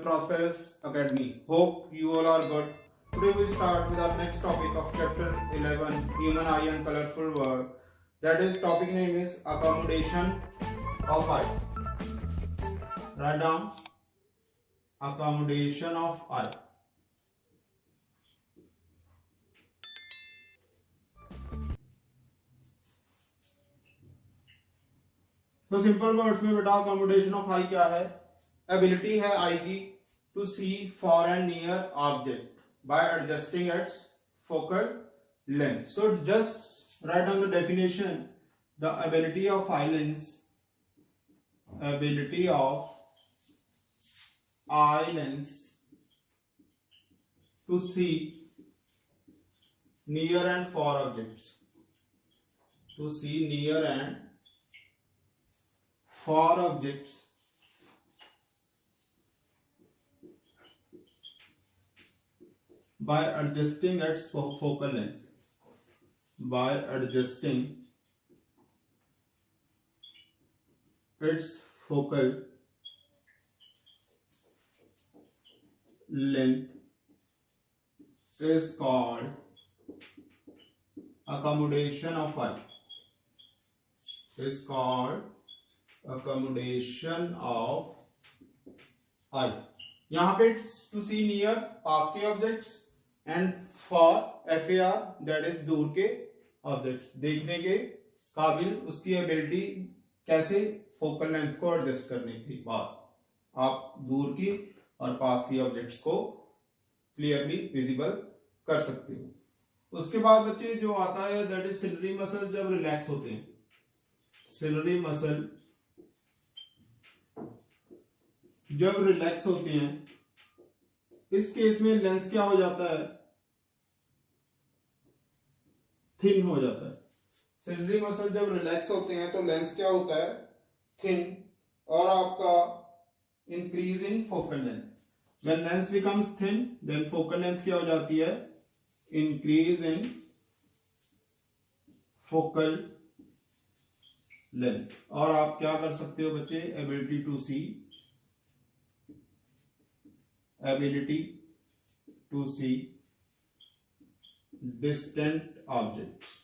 Prosperous Academy. Hope you all are good. Today we start with our next topic of chapter 11, Human Eye and Colorful World. That is, topic name is Accommodation of Eye. Write down accommodation of eye. तो simple words में बेटा accommodation of eye क्या है? Ability है eye की to see far and near object by adjusting its focal length. So just write down the definition. The ability of eye lens, ability of eye lens to see near and far objects, to see near and far objects by adjusting its focal length, by adjusting its focal length is called accommodation of eye. Is called accommodation of eye. यहाँ पे to see near पास के objects and for FAR that is दूर के objects. देखने के काबिल उसकी ability कैसे फोकल लेंथ को एडजस्ट करने की बाद आप दूर की और पास की ऑब्जेक्ट्स को क्लियरली विजिबल कर सकते हो. उसके बाद बच्चे जो आता है दैट इज सिलरी मसल. जब रिलैक्स होते हैं, सिलरी मसल जब रिलैक्स होते हैं, इस केस में लेंस क्या हो जाता है? थिन हो जाता है. सिलरी मसल जब रिलैक्स होते हैं तो लेंस क्या होता है? थिन. और आपका increase in focal length. When lens becomes thin then focal length क्या हो जाती है? Increase in focal length. और आप क्या कर सकते हो बच्चे? Ability to see, ability to see distant objects.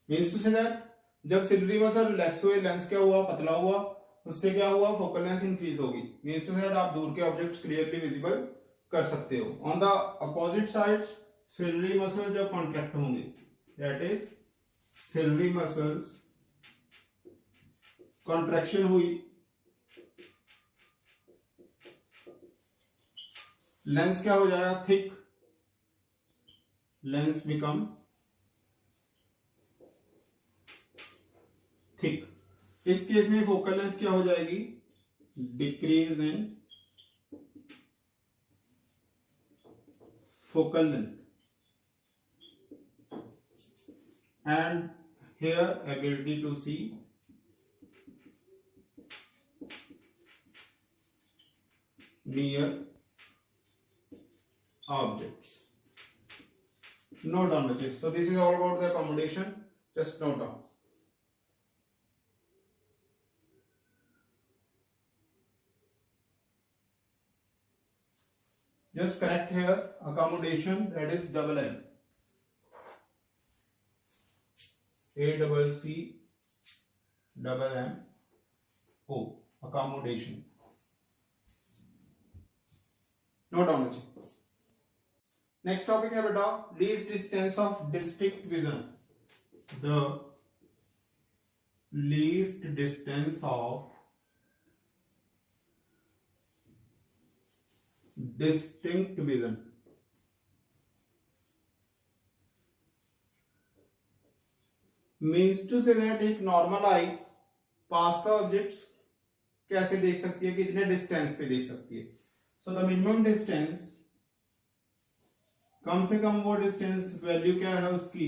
Means to say that जब सिलरी मसल रिलैक्स हुए, लेंस क्या हुआ? पतला हुआ. उससे क्या हुआ? फोकल लेंथ इंक्रीज होगी. मीन्स टू से दैट आप दूर के ऑब्जेक्ट्स क्लियरली विजिबल कर सकते हो. On the opposite side ciliary muscle जब कॉन्ट्रैक्ट होंगे, that is ciliary muscles contraction हुई, लेंस क्या हो जाएगा? थिक. Lens become thick. इस केस में फोकल लेंथ क्या हो जाएगी? Decrease in focal length. And here ability to see near objects. Note down बच्चे. So this is all about the accommodation. Just note down. Just correct here accommodation, that is double M. ACC double M O. Accommodation. Note down बच्चे. Next topic है बेटा least distance of district vision. The least distance of distinct vision. Means to say that एक normal eye पास का objects कैसे देख सकती है? कितने डिस्टेंस पे देख सकती है? सो द मिनिमम डिस्टेंस, कम से कम वो डिस्टेंस वैल्यू क्या है उसकी?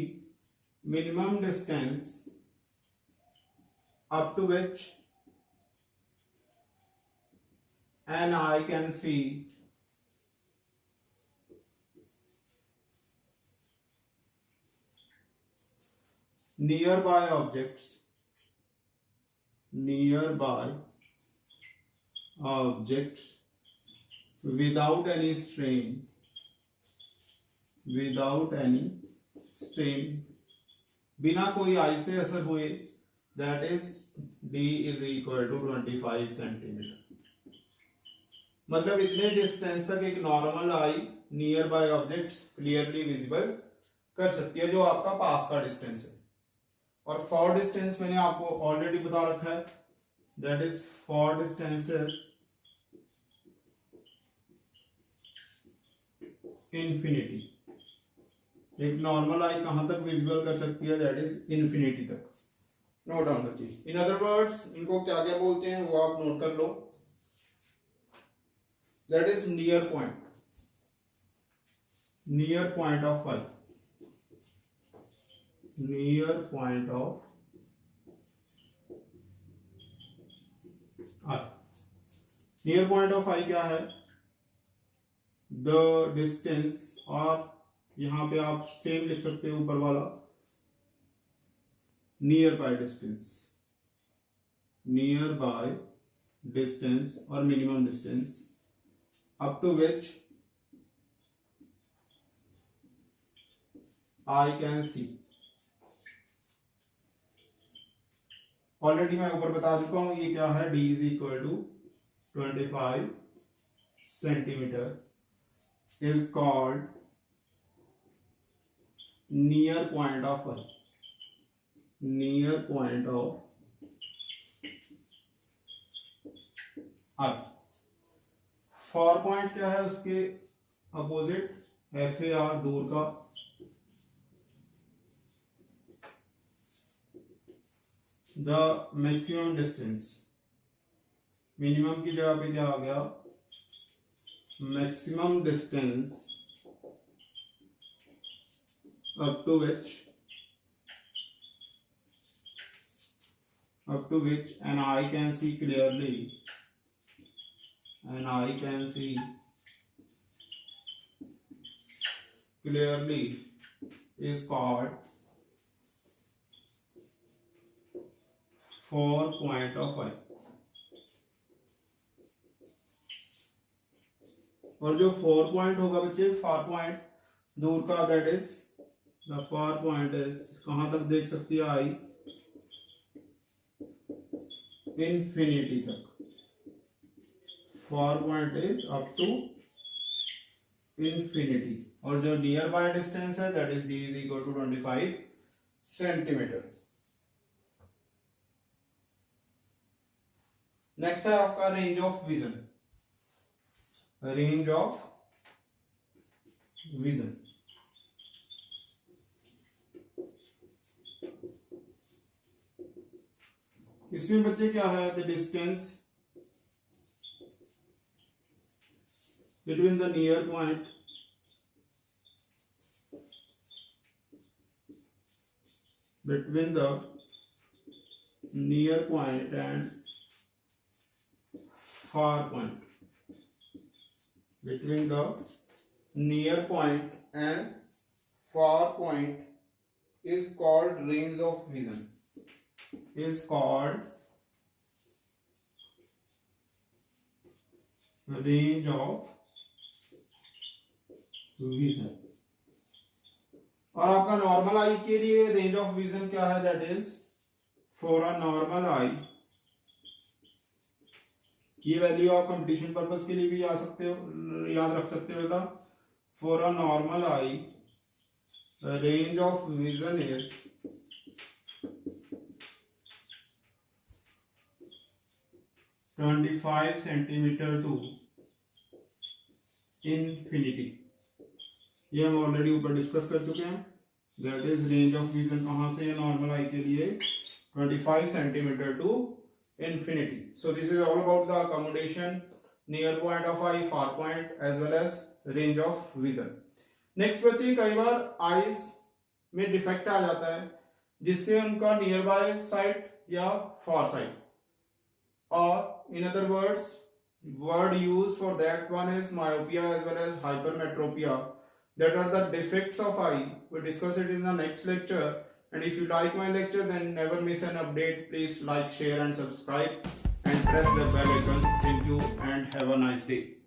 Minimum distance up to which an eye can see nearby objects nearby objects without any strain, बिना कोई आइज पे असर हुए, that is d is equal to 25 centimetre. मतलब इतने डिस्टेंस तक एक normal eye nearby objects clearly visible कर सकती है, जो आपका पास का डिस्टेंस है। और फॉर डिस्टेंस मैंने आपको ऑलरेडी बता रखा है, that is for distances infinity. एक नॉर्मल आई कहां तक विजिबल कर सकती है, दैट इज इंफिनिटी तक। नोट डाउन करिए। इन अदर वर्ड्स इनको क्या क्या बोलते हैं वो आप नोट कर लो। That is near point of eye, near point of eye. Near point of eye क्या है, द डिस्टेंस, और यहां पे आप सेम लिख सकते हो ऊपर वाला, नियर बाय डिस्टेंस और minimum distance up to which eye can see. Already मैं ऊपर बता चुका हूं ये क्या है, d is equal to 25 centimetre is called near point of eye, near point of eye. Far point क्या है, उसके अपोजिट FAR, दूर का। द मैक्सिमम डिस्टेंस, मिनिमम की जगह पे क्या आ गया, maximum distance up to which an eye can see clearly, is called far point of eye। और जो 4 पॉइंट होगा बच्चे, फार पॉइंट दूर का, that is the far point is, कहां तक देख सकती है आई, इंफिनिटी तक। Far point is up to infinity. और जो नियर बाय डिस्टेंस है, that is d is equal to 25 centimetre. Next है आपका range of vision. Range of vision, इसमें बच्चे क्या है, the distance between the near point and far point, between the near point and far point is called range of vision, is called range of vision। और आपका normal eye के लिए range of vision क्या है, that is for a normal eye, ये value आप competition purpose के लिए भी याद रख सकते हो बेटा। For a normal eye range of vision is 25 centimetre to infinity. ये हम ऑलरेडी ऊपर डिस्कस कर चुके हैं, that is range of vision कहां से है नॉर्मल आई के लिए, 25 centimetre to infinity। So this is all about the accommodation, near point of eye, far point as well as range of vision। Next बच्चे, कई बार आईज में defect आ जाता है जिससे उनका नियर बाय साइट या फार साइट, और in other words word used for that one is myopia as well as hypermetropia, that are the defects of eye। We discuss it in the next lecture And if you like my lecture, then never miss an update. Please like, share and subscribe and press the bell icon. Thank you and have a nice day.